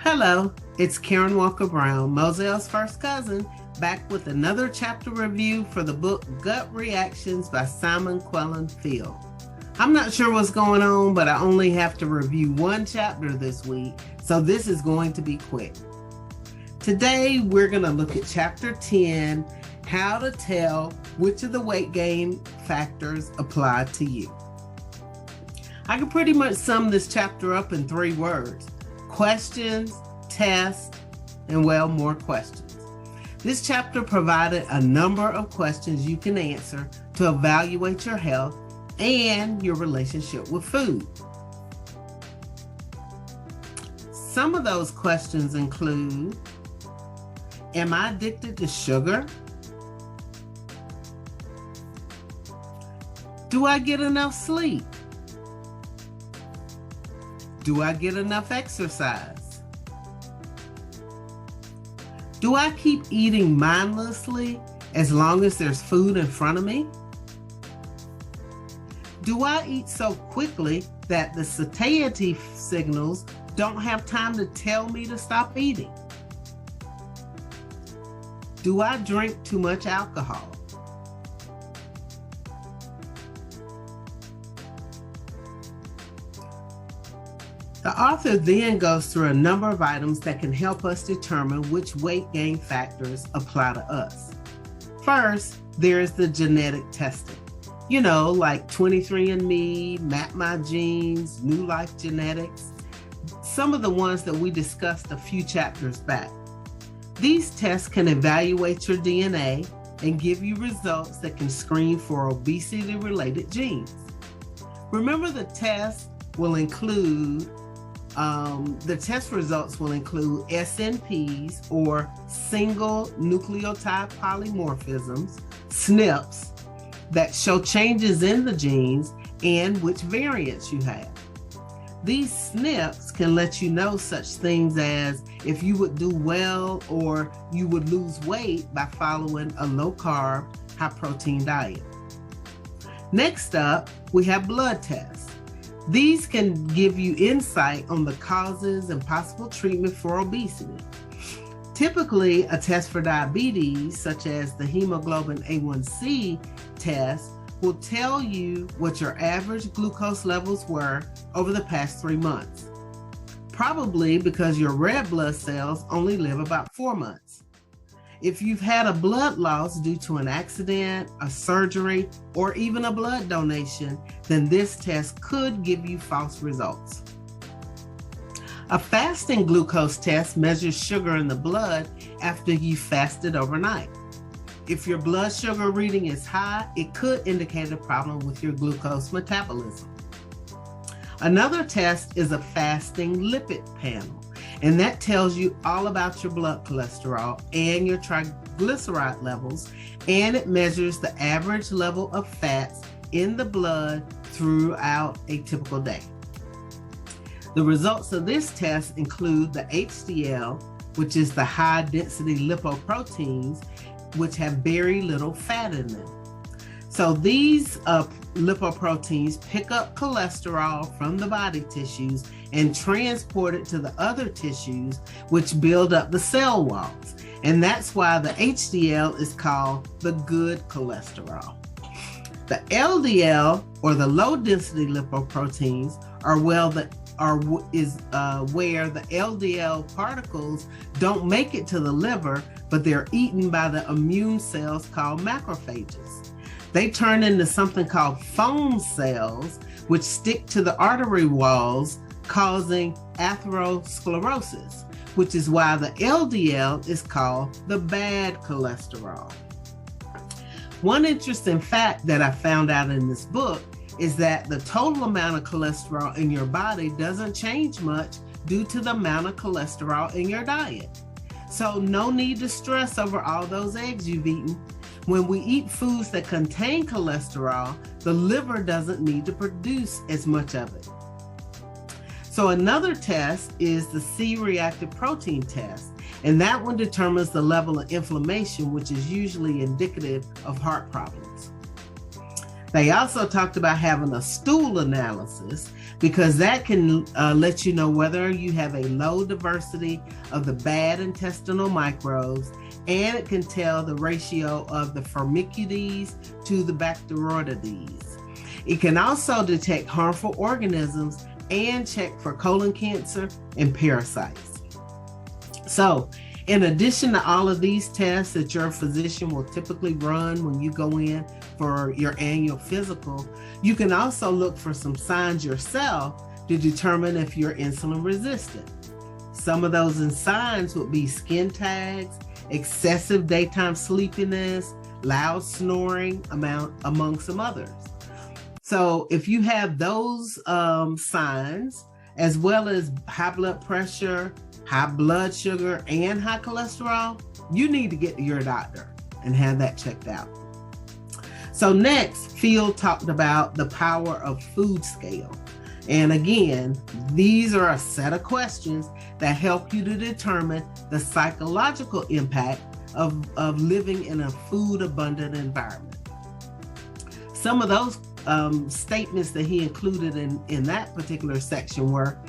Hello, it's Karen Walker Brown, Moselle's first cousin, back with another chapter review for the book Gut Reactions by Simon Quellen Field. I'm not sure what's going on, but I only have to review one chapter this week, so this is going to be quick. Today, we're going to look at chapter 10, How to Tell Which of the Weight Gain Factors Apply to You. I can pretty much sum this chapter up in 3 words. Questions, tests, and more questions. This chapter provided a number of questions you can answer to evaluate your health and your relationship with food. Some of those questions include, am I addicted to sugar? Do I get enough sleep? Do I get enough exercise? Do I keep eating mindlessly as long as there's food in front of me? Do I eat so quickly that the satiety signals don't have time to tell me to stop eating? Do I drink too much alcohol? The author then goes through a number of items that can help us determine which weight gain factors apply to us. First, there is the genetic testing. Like 23andMe, Map My Genes, New Life Genetics, some of the ones that we discussed a few chapters back. These tests can evaluate your DNA and give you results that can screen for obesity-related genes. Remember, the test results will include SNPs, or single nucleotide polymorphisms, SNPs, that show changes in the genes and which variants you have. These SNPs can let you know such things as if you would do well or you would lose weight by following a low-carb, high-protein diet. Next up, we have blood tests. These can give you insight on the causes and possible treatment for obesity. Typically, a test for diabetes, such as the hemoglobin A1C test, will tell you what your average glucose levels were over the past 3 months, probably because your red blood cells only live about 4 months. If you've had a blood loss due to an accident, a surgery, or even a blood donation, then this test could give you false results. A fasting glucose test measures sugar in the blood after you fasted overnight. If your blood sugar reading is high, it could indicate a problem with your glucose metabolism. Another test is a fasting lipid panel, and that tells you all about your blood cholesterol and your triglyceride levels, and it measures the average level of fats in the blood throughout a typical day. The results of this test include the HDL, which is the high-density lipoproteins, which have very little fat in them. So these lipoproteins pick up cholesterol from the body tissues and transport it to the other tissues, which build up the cell walls. And that's why the HDL is called the good cholesterol. The LDL, or the low-density lipoproteins, are where the LDL particles don't make it to the liver, but they're eaten by the immune cells called macrophages. They turn into something called foam cells, which stick to the artery walls, causing atherosclerosis, which is why the LDL is called the bad cholesterol. One interesting fact that I found out in this book is that the total amount of cholesterol in your body doesn't change much due to the amount of cholesterol in your diet. So no need to stress over all those eggs you've eaten. When we eat foods that contain cholesterol, the liver doesn't need to produce as much of it. So another test is the C-Reactive protein test, and that one determines the level of inflammation, which is usually indicative of heart problems. They also talked about having a stool analysis because that can let you know whether you have a low diversity of the bad intestinal microbes, and it can tell the ratio of the Firmicutes to the Bacteroidetes. It can also detect harmful organisms and check for colon cancer and parasites. So, in addition to all of these tests that your physician will typically run when you go in for your annual physical, you can also look for some signs yourself to determine if you're insulin resistant. Some of those signs would be skin tags, excessive daytime sleepiness, loud snoring, among some others. So if you have those signs, as well as high blood pressure, high blood sugar, and high cholesterol, you need to get to your doctor and have that checked out. So next, Phil talked about the power of food scale. And again, these are a set of questions that help you to determine the psychological impact of living in a food abundant environment. Some of those statements that he included in that particular section were,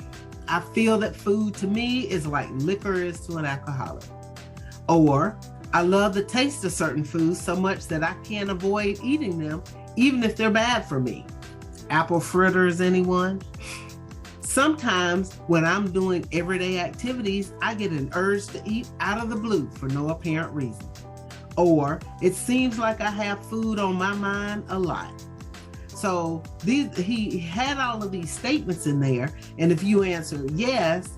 I feel that food to me is like liquor is to an alcoholic. Or, I love the taste of certain foods so much that I can't avoid eating them, even if they're bad for me. Apple fritters, anyone? Sometimes when I'm doing everyday activities, I get an urge to eat out of the blue for no apparent reason. Or, it seems like I have food on my mind a lot. So he had all of these statements in there, and if you answer yes,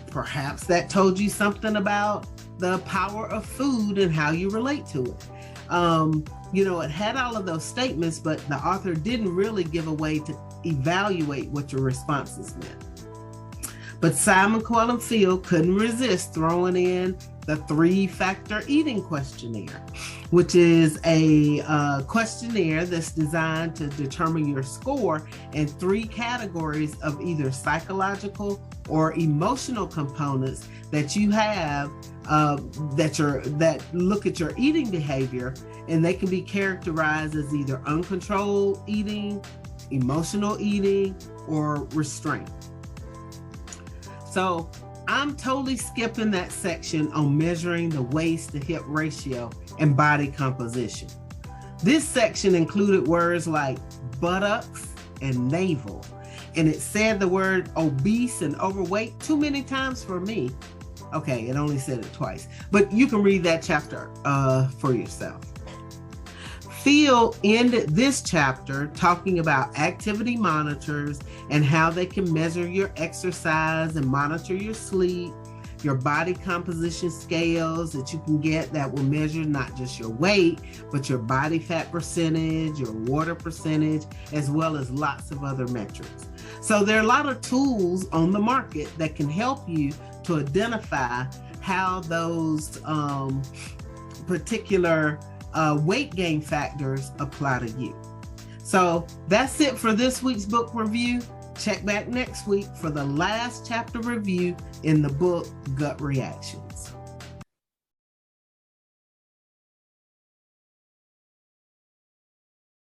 perhaps that told you something about the power of food and how you relate to it. It had all of those statements, but the author didn't really give a way to evaluate what your responses meant. But Simon Quellen Field couldn't resist throwing in the 3-factor eating questionnaire, which is a questionnaire that's designed to determine your score in 3 categories of either psychological or emotional components that you have that look at your eating behavior, and they can be characterized as either uncontrolled eating, emotional eating, or restraint. So I'm totally skipping that section on measuring the waist to hip ratio and body composition. This section included words like buttocks and navel, and it said the word obese and overweight too many times for me. Okay, it only said it twice, but you can read that chapter for yourself. Phil ended this chapter talking about activity monitors and how they can measure your exercise and monitor your sleep, your body composition scales that you can get that will measure not just your weight, but your body fat percentage, your water percentage, as well as lots of other metrics. So there are a lot of tools on the market that can help you to identify how those particular weight gain factors apply to you. So that's it for this week's book review. Check back next week for the last chapter review in the book, Gut Reactions.